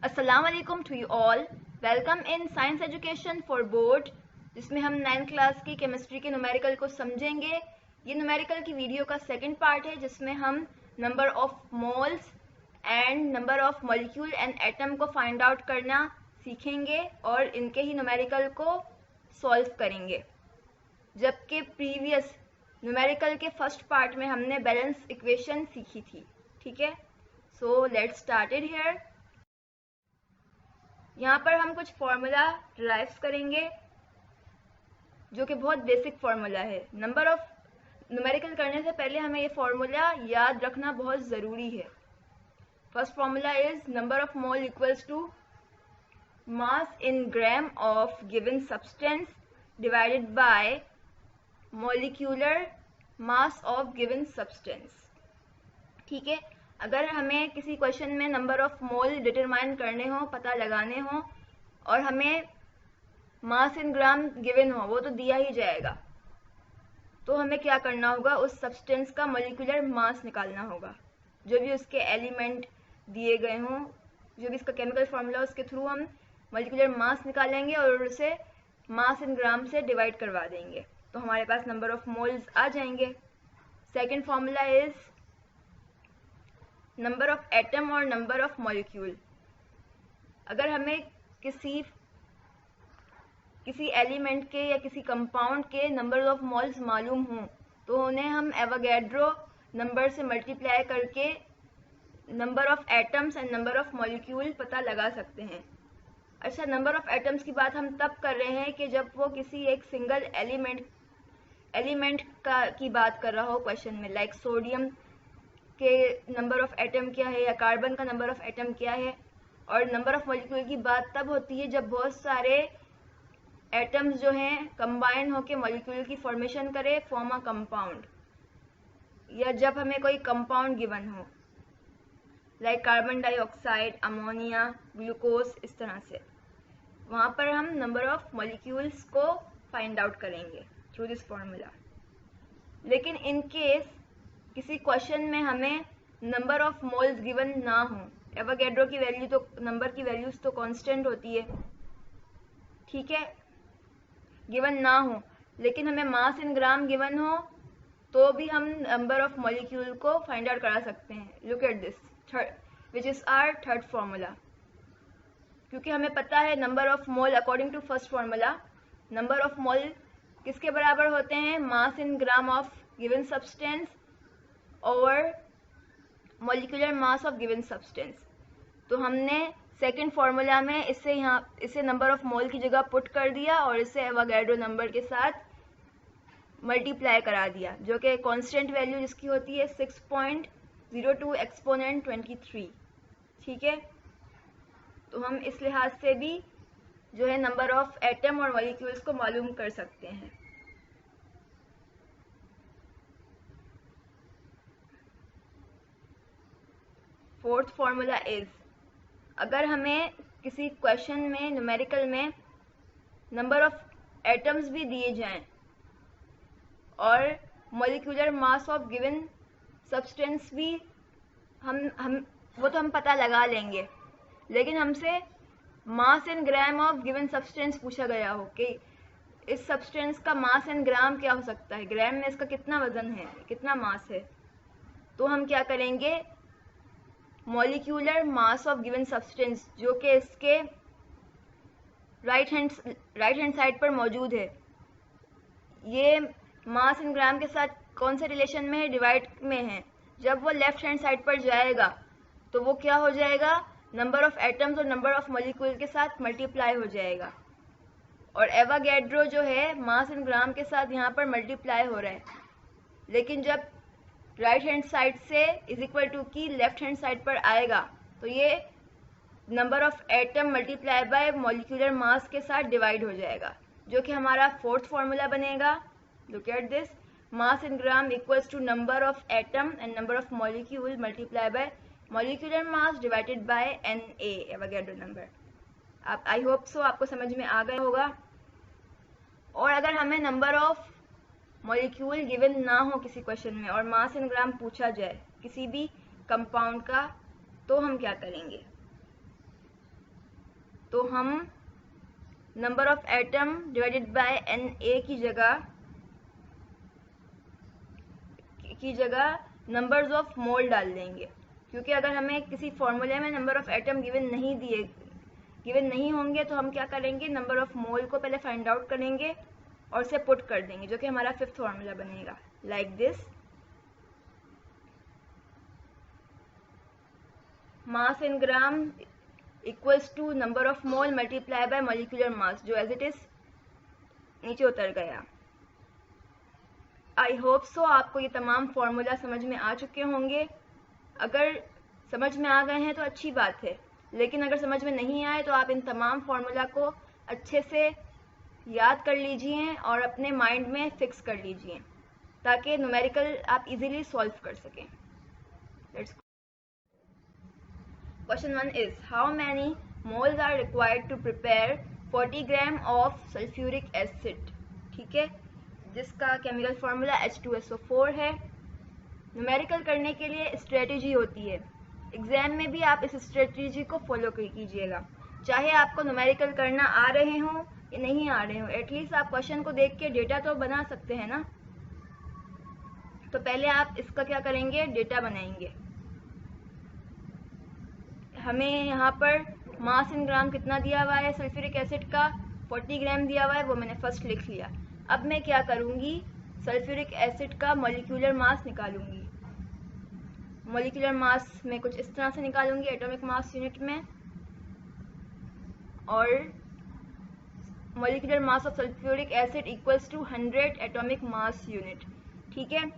अस्सलाम वालेकुम to you all. Welcome in science education for board, जिसमें हम 9th क्लास की केमिस्ट्री के न्यूमेरिकल को समझेंगे। ये न्यूमेरिकल की वीडियो का सेकंड पार्ट है, जिसमें हम number of moles and number of molecule and atom को फाइंड आउट करना सीखेंगे और इनके ही न्यूमेरिकल को सॉल्व करेंगे। जबकि प्रीवियस न्यूमेरिकल के फर्स्ट पार्ट में हमने बैलेंस इक्वेशन सीखी थी। ठीक है, सो लेट्स स्टार्टेड हियर। यहाँ पर हम कुछ फॉर्मूला डिराइव करेंगे जो कि बहुत बेसिक फॉर्मूला है। नंबर ऑफ न्यूमेरिकल करने से पहले हमें ये फॉर्मूला याद रखना बहुत ज़रूरी है। First formula is number of mole equals to mass in gram of given substance divided by molecular mass of given substance. ठीक है, अगर हमें किसी क्वेश्चन में नंबर ऑफ मोल डिटरमाइन करने हो, पता लगाने हो, और हमें मास इन ग्राम गिवन हो, वो तो दिया ही जाएगा, तो हमें क्या करना होगा, उस सब्सटेंस का मॉलिक्यूलर मास निकालना होगा। जो भी उसके एलिमेंट दिए गए हों, जो भी इसका केमिकल फार्मूला, उसके थ्रू हम मॉलिक्यूलर मास निकालेंगे और उसे मास इन ग्राम से डिवाइड करवा देंगे, तो हमारे पास नंबर ऑफ मोल्स आ जाएंगे। Second formula is number of atom और नंबर ऑफ मॉलिक्यूल। अगर हमें किसी एलिमेंट के या किसी कंपाउंड के नंबर ऑफ मोल्स मालूम हों, तो उन्हें हम एवोगैड्रो नंबर से मल्टीप्लाई करके number of atoms and number of molecule पता लगा सकते हैं। अच्छा, नंबर ऑफ एटम्स की बात हम तब कर रहे हैं कि जब वो किसी एक सिंगल एलिमेंट की बात कर रहा हो क्वेश्चन में, लाइक सोडियम के नंबर ऑफ एटम क्या है या कार्बन का नंबर ऑफ एटम क्या है। और नंबर ऑफ मॉलिक्यूल की बात तब होती है जब बहुत सारे एटम्स जो हैं कंबाइन होकर मॉलिक्यूल की फॉर्मेशन करे, फॉर्म अ कंपाउंड, या जब हमें कोई कंपाउंड गिवन हो, like carbon dioxide, ammonia, glucose, इस तरह से। वहाँ पर हम नंबर ऑफ मॉलिक्यूल्स को फाइंड आउट करेंगे थ्रू दिस फॉर्मूला। लेकिन इन केस किसी क्वेश्चन में हमें नंबर ऑफ मोल्स गिवन ना हो, एवोगैड्रो की वैल्यू तो, नंबर की वैल्यूज तो कांस्टेंट होती है, ठीक है, गिवन ना हो, लेकिन हमें मास इन ग्राम गिवन हो, तो भी हम नंबर ऑफ मॉलिक्यूल को फाइंड आउट करा सकते हैं। Look at this which is our third formula. क्योंकि हमें पता है number of mole according to first formula, number of mole किसके बराबर होते हैं, mass in gram of given substance और molecular mass of given substance. तो हमने सेकंड फार्मूला में इसे नंबर ऑफ मोल की जगह पुट कर दिया और इसे एवोगैड्रो नंबर के साथ मल्टीप्लाई करा दिया, जो कि कांस्टेंट वैल्यू जिसकी होती है 6.02 एक्सपोनेंट 23। ठीक है, तो हम इस लिहाज से भी जो है नंबर ऑफ एटम और मॉलिक्यूल्स को मालूम कर सकते हैं। फोर्थ फॉर्मूला इज, अगर हमें किसी क्वेश्चन में न्यूमेरिकल में नंबर ऑफ एटम्स भी दिए जाएं और molecular mass of given substance भी हम वो तो हम पता लगा लेंगे, लेकिन हमसे मास in gram of given substance पूछा गया हो कि इस सब्सटेंस का मास इन ग्राम क्या हो सकता है, ग्राम में इसका कितना वजन है, कितना मास है, तो हम क्या करेंगे, molecular mass of given substance जो कि इसके राइट हैंड साइड पर मौजूद है, ये मास इन ग्राम के साथ कौन से रिलेशन में है, डिवाइड में है। जब वो लेफ्ट हैंड साइड पर जाएगा तो वो क्या हो जाएगा, नंबर ऑफ एटम्स और नंबर ऑफ मॉलिक्यूल के साथ मल्टीप्लाई हो जाएगा। और एवोगैड्रो जो है मास इन ग्राम के साथ यहाँ पर मल्टीप्लाई हो रहा है, लेकिन जब राइट हैंड साइड से इज इक्वल टू की लेफ्ट हैंड साइड पर आएगा तो ये number of atom multiply by molecular mass के साथ डिवाइड हो जाएगा, जो कि हमारा फोर्थ फॉर्मूला बनेगा। Look at this, mass in gram equals to number of atom and number of molecule multiply by molecular mass divided by Na, Avogadro number. आप, I hope so आपको समझ में आ गया होगा। और अगर हमें नंबर ऑफ मॉलिक्यूल गिवन ना हो किसी क्वेश्चन में और मास इन ग्राम पूछा जाए किसी भी कंपाउंड का, तो हम क्या करेंगे, तो हम number of atom divided by Na की जगह नंबर्स ऑफ मोल डाल देंगे, क्योंकि अगर हमें किसी फॉर्मूले में नंबर ऑफ एटम गिवन नहीं होंगे तो हम क्या करेंगे, नंबर ऑफ मोल को पहले फाइंड आउट करेंगे और उसे पुट कर देंगे, जो कि हमारा फिफ्थ फॉर्मूला बनेगा, like this. Mass in gram equals to number of mole multiply by molecular mass, जो एज इट इज नीचे उतर गया। आई होप सो आपको ये तमाम फॉर्मूला समझ में आ चुके होंगे। अगर समझ में आ गए हैं तो अच्छी बात है, लेकिन अगर समझ में नहीं आए तो आप इन तमाम फॉर्मूला को अच्छे से याद कर लीजिए और अपने माइंड में फिक्स कर लीजिए, ताकि न्यूमेरिकल आप इजीली सॉल्व कर सकें। Question 1 is, how many moles are required to prepare 40 gram of sulfuric acid? ठीक है, जिसका केमिकल फार्मूला H2SO4 है। न्यूमेरिकल करने के लिए स्ट्रेटजी होती है, एग्जाम में भी आप इस स्ट्रेटजी को फॉलो कीजिएगा, चाहे आपको न्यूमेरिकल करना आ रहे हों या नहीं आ रहे हों, एटलीस्ट आप क्वेश्चन को देख के डेटा तो बना सकते हैं ना। तो पहले आप इसका क्या करेंगे, डेटा बनाएंगे। हमें यहाँ पर मास इन ग्राम कितना दिया हुआ है सल्फ्यूरिक एसिड का, 40 ग्राम दिया हुआ है, वो मैंने फर्स्ट लिख लिया। अब मैं क्या करूँगी, सल्फ्यूरिक एसिड का मॉलिक्यूलर मास निकालूंगी। मॉलिक्यूलर मास में कुछ इस तरह से निकालूंगी एटॉमिक मास यूनिट में, और molecular mass of sulphuric acid equals to 100 atomic mass unit. ठीक है,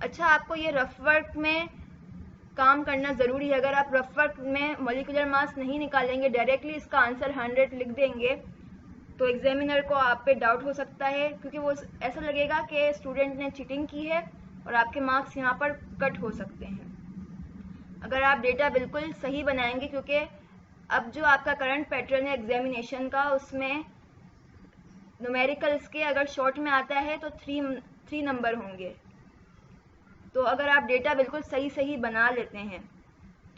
अच्छा आपको ये रफ वर्क में काम करना ज़रूरी है। अगर आप रफ वर्क में मॉलिक्यूलर मास नहीं निकालेंगे, डायरेक्टली इसका आंसर 100 लिख देंगे, तो एग्जामिनर को आप पे डाउट हो सकता है, क्योंकि वो ऐसा लगेगा कि स्टूडेंट ने चीटिंग की है और आपके मार्क्स यहाँ पर कट हो सकते हैं। अगर आप डेटा बिल्कुल सही बनाएंगे, क्योंकि अब जो आपका करंट पैटर्न है एग्जामिनेशन का, उसमें न्यूमेरिकल्स के अगर शॉर्ट में आता है तो 3 नंबर होंगे। तो अगर आप डेटा बिल्कुल सही बना लेते हैं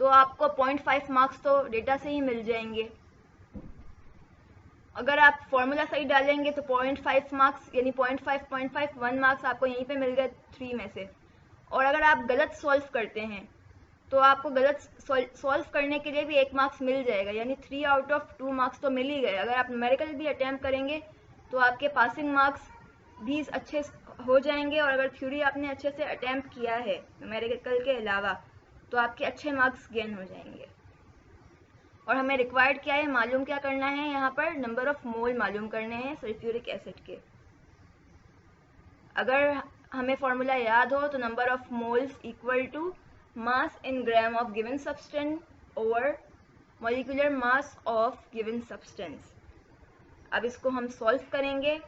तो आपको 0.5 मार्क्स तो डेटा से ही मिल जाएंगे। अगर आप फॉर्मूला सही डालेंगे तो 0.5 मार्क्स यानी 0.5 मार्क्स आपको यहीं पे मिल गए 3 में से। और अगर आप गलत सॉल्व करते हैं तो आपको गलत सॉल्व करने के लिए भी 1 मार्क्स मिल जाएगा, यानी 3 आउट ऑफ 2 मार्क्स तो मिल ही गए। अगर आप न्यूमेरिकल भी अटैम्प्ट करेंगे तो आपके पासिंग मार्क्स भी अच्छे हो जाएंगे, और अगर थ्योरी आपने अच्छे से अटैम्प्ट किया है न्यूमेरिकल के अलावा तो आपके अच्छे मार्क्स गेन हो जाएंगे। और हमें रिक्वायर्ड क्या है, मालूम क्या करना है, यहाँ पर नंबर ऑफ मोल मालूम करने हैं सल्फ्यूरिक एसिड के। अगर हमें फॉर्मूला याद हो तो number of moles equal to mass in gram of given substance over molecular mass of given substance. अब इसको हम सॉल्व करेंगे,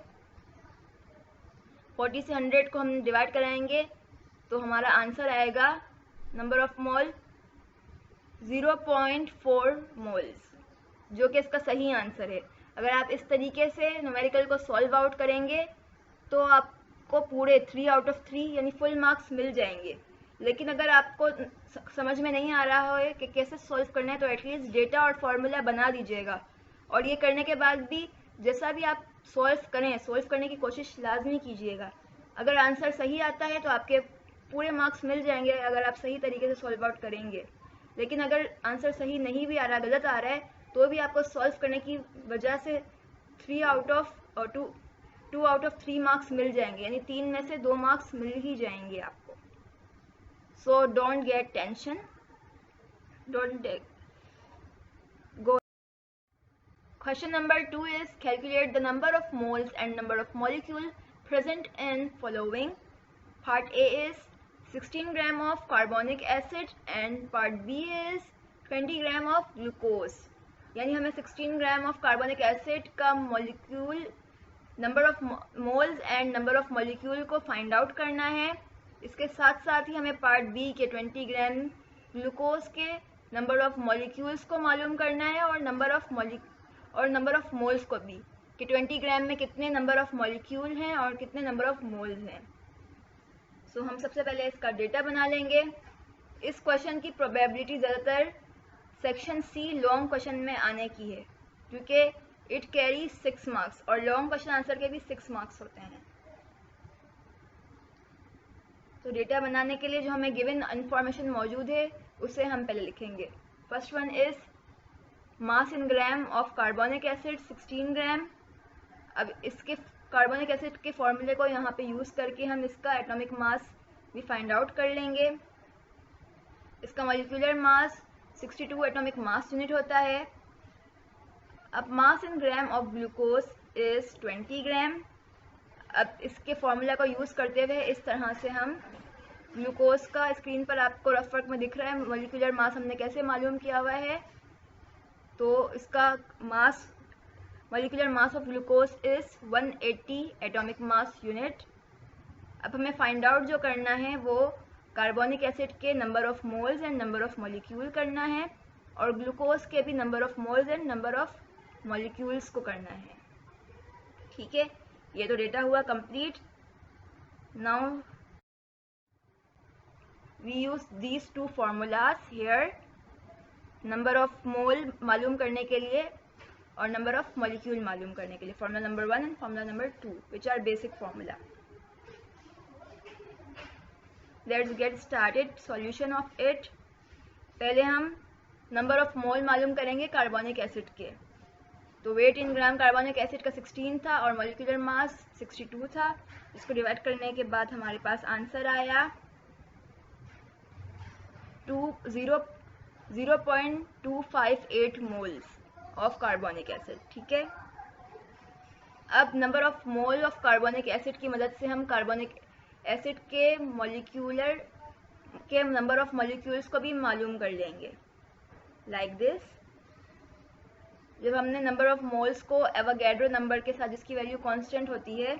40 से 100 को हम डिवाइड कराएंगे तो हमारा आंसर आएगा नंबर ऑफ मोल 0.4 मोल्स, जो कि इसका सही आंसर है। अगर आप इस तरीके से न्यूमेरिकल को सॉल्व आउट करेंगे तो आपको पूरे 3 आउट ऑफ 3 यानी फुल मार्क्स मिल जाएंगे। लेकिन अगर आपको समझ में नहीं आ रहा है कि कैसे सॉल्व करना है तो एटलीस्ट डेटा और फॉर्मूला बना दीजिएगा, और ये करने के बाद भी जैसा भी आप सॉल्व करने की कोशिश लाजमी कीजिएगा। अगर आंसर सही आता है तो आपके पूरे मार्क्स मिल जाएंगे अगर आप सही तरीके से सॉल्व आउट करेंगे। लेकिन अगर आंसर सही नहीं भी आ रहा, गलत आ रहा है, तो भी आपको सॉल्व करने की वजह से 2 आउट ऑफ 3 मार्क्स मिल जाएंगे, यानी 3 में से 2 मार्क्स मिल ही जाएंगे आपको। So don't get tension, don't go. Question number 2 is, calculate the number of moles and number of molecule present in following. Part A is 16 gram of carbonic acid and part B is 20 gram of glucose। यानी हमें 16 gram of carbonic acid का molecule number of moles and number of molecule को find out करना है। इसके साथ साथ ही हमें पार्ट बी के 20 ग्राम ग्लूकोज के नंबर ऑफ मॉलिक्यूल्स को मालूम करना है, और नंबर ऑफ मोल्स को भी, कि 20 ग्राम में कितने नंबर ऑफ मॉलिक्यूल हैं और कितने नंबर ऑफ मोल्स हैं। सो हम सबसे पहले इसका डेटा बना लेंगे। इस क्वेश्चन की प्रोबेबिलिटी ज़्यादातर सेक्शन सी लॉन्ग क्वेश्चन में आने की है, क्योंकि इट कैरी 6 मार्क्स और लॉन्ग क्वेश्चन आंसर के भी 6 मार्क्स होते हैं। तो डेटा बनाने के लिए जो हमें गिवन इंफॉर्मेशन मौजूद है उसे हम पहले लिखेंगे। First one is mass in gram of carbonic acid 16 ग्राम। अब इसके कार्बोनिक एसिड के फॉर्मूले को यहाँ पे यूज़ करके हम इसका एटॉमिक मास भी फाइंड आउट कर लेंगे। इसका molecular mass 62 atomic mass unit होता है। अब मास in gram of glucose is 20 ग्राम। अब इसके फॉर्मूला को यूज़ करते हुए इस तरह से हम ग्लूकोज का, स्क्रीन पर आपको रफ वर्क में दिख रहा है मॉलिक्यूलर मास हमने कैसे मालूम किया हुआ है। तो इसका mass, molecular mass of glucose is 180 atomic mass unit. अब हमें फाइंड आउट जो करना है वो कार्बोनिक एसिड के number of moles and number of molecule करना है और ग्लूकोज के भी number of moles and number of molecules को करना है। ठीक है, ये तो डेटा हुआ complete. Now we use these two formulas here, number of mole मालूम करने के लिए और नंबर ऑफ मॉलिक्यूल मालूम करने के लिए, formula number 1 and formula number 2 which are basic formula. Let's get started solution of it. पहले हम नंबर ऑफ मोल मालूम करेंगे कार्बोनिक एसिड के। तो वेट इन ग्राम कार्बोनिक एसिड का 16 था और मॉलिक्यूलर मास 62 था। इसको डिवाइड करने के बाद हमारे पास आंसर आया 0.258 मोल्स ऑफ कार्बोनिक एसिड। ठीक है, अब number of mole of carbonic acid की मदद से हम कार्बोनिक एसिड के मॉलिक्यूलर के नंबर ऑफ मॉलिक्यूल्स को भी मालूम कर लेंगे लाइक दिस। जब हमने नंबर ऑफ मोल्स को एवोगैड्रो नंबर के साथ, जिसकी वैल्यू कांस्टेंट होती है,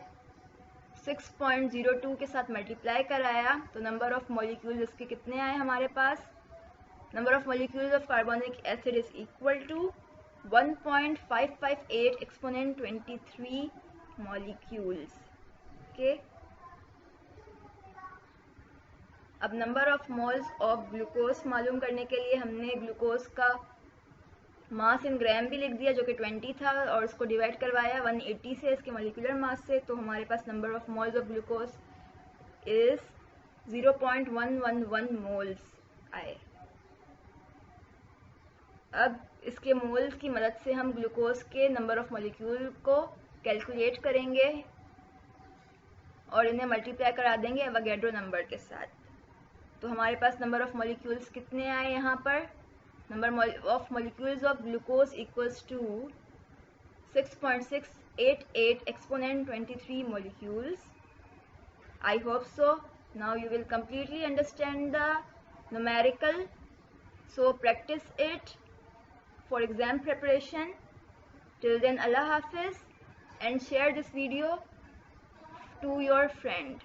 6.02 के साथ मल्टीप्लाई कराया तो नंबर ऑफ मॉलिक्यूल्स इसके कितने आए हमारे पास। Number of molecules of carbonic acid is equal to 1.558 exponent 23 molecules. Okay, अब number of moles of glucose मालूम करने के लिए हमने ग्लूकोज का मास इन ग्राम भी लिख दिया जो कि 20 था और उसको डिवाइड करवाया 180 से, इसके मॉलिक्यूलर मास से। तो हमारे पास number of moles of glucose is 0.111 moles आए। अब इसके मोल्स की मदद से हम ग्लूकोज के नंबर ऑफ मॉलिक्यूल को कैलकुलेट करेंगे और इन्हें मल्टीप्लाई करा देंगे एवोगैड्रो नंबर के साथ। तो हमारे पास नंबर ऑफ मॉलिक्यूल्स कितने आए यहाँ पर। Number of molecules of glucose equals to 6.688 exponent 23 molecules. I hope so. Now you will completely understand the numerical. So practice it for exam preparation. Till then, Allah Hafiz, and share this video to your friend.